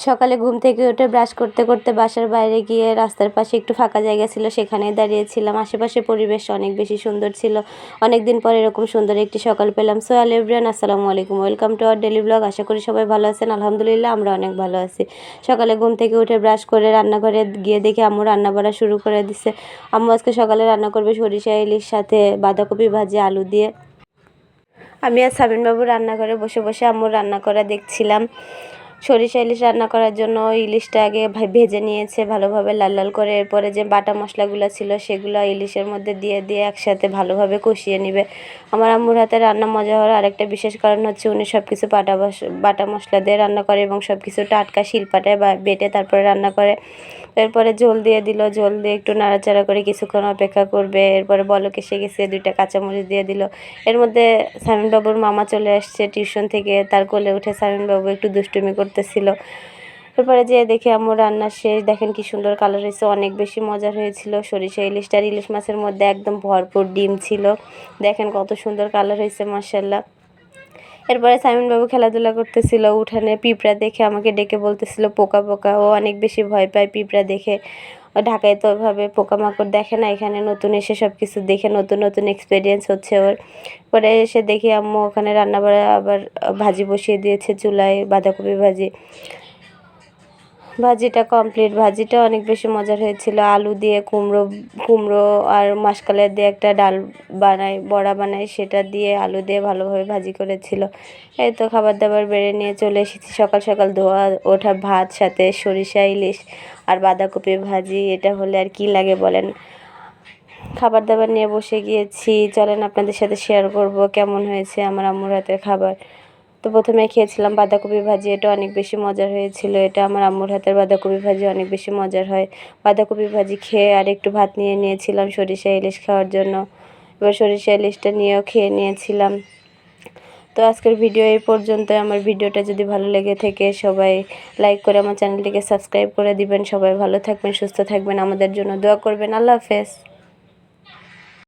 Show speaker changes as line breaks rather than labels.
সকালে ঘুম থেকে উঠে ব্রাশ করতে করতে বাসার বাইরে গিয়ে রাস্তার পাশে একটু ফাঁকা জায়গা ছিল, সেখানেই দাঁড়িয়েছিলাম। আশেপাশে পরিবেশ অনেক বেশি সুন্দর ছিল। অনেক দিন পরে এরকম সুন্দর একটি সকাল পেলাম। সো হ্যালো এভরিওয়ান, আসসালামু আলাইকুম, welcome to our daily blog. আশা করি সবাই ভালো আছেন। আলহামদুলিল্লাহ আমরা অনেক ভালো আছি। সকালে ঘুম থেকে উঠে ব্রাশ করে রান্নাঘরে গিয়ে দেখি আম্মু রান্না বাড়া শুরু করে দিছে। আম্মু আজকে সকালে রান্না করবে সরিষা ইলিশ সাথে বাঁধাকপি ভাজি আলু দিয়ে। আমি আর সাবিনবাবু রান্নাঘরে বসে বসে আম্মুর রান্না করা দেখছিলাম। সরিষা ইলিশ রান্না করার জন্য ইলিশটা আগে ভেজে নিয়েছে ভালোভাবে লাল লাল করে। এরপরে যে বাটা মশলাগুলো ছিল সেগুলো ইলিশের মধ্যে দিয়ে দিয়ে একসাথে ভালোভাবে কষিয়ে নেবে। আমার আম্মুর হাতে রান্না মজা হওয়ার আরেকটা বিশেষ কারণ হচ্ছে উনি সব কিছু বাটা মশলা দিয়ে রান্না করে এবং সব কিছু টাটকা শিলপাটায় বেটে তারপরে রান্না করে। এরপরে ঝোল দিয়ে দিল, ঝোল দিয়ে একটু নাড়াচাড়া করে কিছুক্ষণ অপেক্ষা করবে। এরপরে বলক এসে গেছে, 2টা কাঁচামরিচ দিয়ে দিল। এর মধ্যে সামিনবাবুর মামা চলে আসছে টিউশন থেকে, তার কোলে উঠে সামিনবাবু একটু দুষ্টুমি করতেছিল। এরপরে যেয়ে দেখি আম্মু রান্না শেষ। দেখেন কি সুন্দর কালার হয়েছে, অনেক বেশি মজার হয়েছিল। সরিষা ইলিশটার ইলিশ মাছের মধ্যে একদম ভরপুর ডিম ছিল। দেখেন কত সুন্দর কালার হয়েছে, মাশাআল্লাহ। এরপরে সামিনবাবু খেলাধুলা করতেছিল উঠানে। পিঁপড়া দেখে আমাকে ডেকে বলতেছিল পোকা পোকা। ও অনেক বেশি ভয় পায় পিঁপড়া দেখে। ঢাকায় তো ওইভাবে পোকামাকড় দেখে না, এখানে নতুন এসে সব কিছু দেখে নতুন নতুন এক্সপিরিয়েন্স হচ্ছে ওর। পরে এসে দেখি আম্মু ওখানে রান্না বাড়া আবার ভাজি বসিয়ে দিয়েছে চুলায়, বাঁধাকপি ভাজি। ভাজিটা কমপ্লিট। ভাজিটা অনেক বেশি মজার হয়েছিল। আলু দিয়ে কুমড়ো আর মাসকলাই দিয়ে একটা ডাল বড়া বানাই, সেটা দিয়ে আলু দিয়ে ভালোভাবে ভাজি করেছিল। এই তো খাবার দাবার বেড়ে নিয়ে চলে এসেছি। সকাল সকাল ধোয়া ওঠা ভাত সাথে সরিষা ইলিশ আর বাঁধাকপি ভাজি, এটা হলে আর কি লাগে বলেন। খাবার দাবার নিয়ে বসে গিয়েছি। চলেন আপনাদের সাথে শেয়ার করব কেমন হয়েছে আমার আম্মুর হাতের খাবার। তো প্রথমে খেয়েছিলাম বাঁধাকপি ভাজি, এটা অনেক বেশি মজার হয়েছিল। এটা আমার আম্মুর হাতের বাঁধাকপি ভাজি অনেক বেশি মজার হয়। বাঁধাকপি ভাজি খেয়ে আর একটু ভাত নিয়ে নিয়েছিলাম সরিষা ইলিশ খাওয়ার জন্য। এবার সরিষা ইলিশটা নিয়েও খেয়ে নিয়েছিলাম। তো আজকের ভিডিও এই পর্যন্ত। আমার ভিডিওটা যদি ভালো লেগে থাকে সবাই লাইক করে আমার চ্যানেলটিকে সাবস্ক্রাইব করে দিবেন। সবাই ভালো থাকবেন, সুস্থ থাকবেন, আমাদের জন্য দোয়া করবেন। আল্লাহ হাফেজ।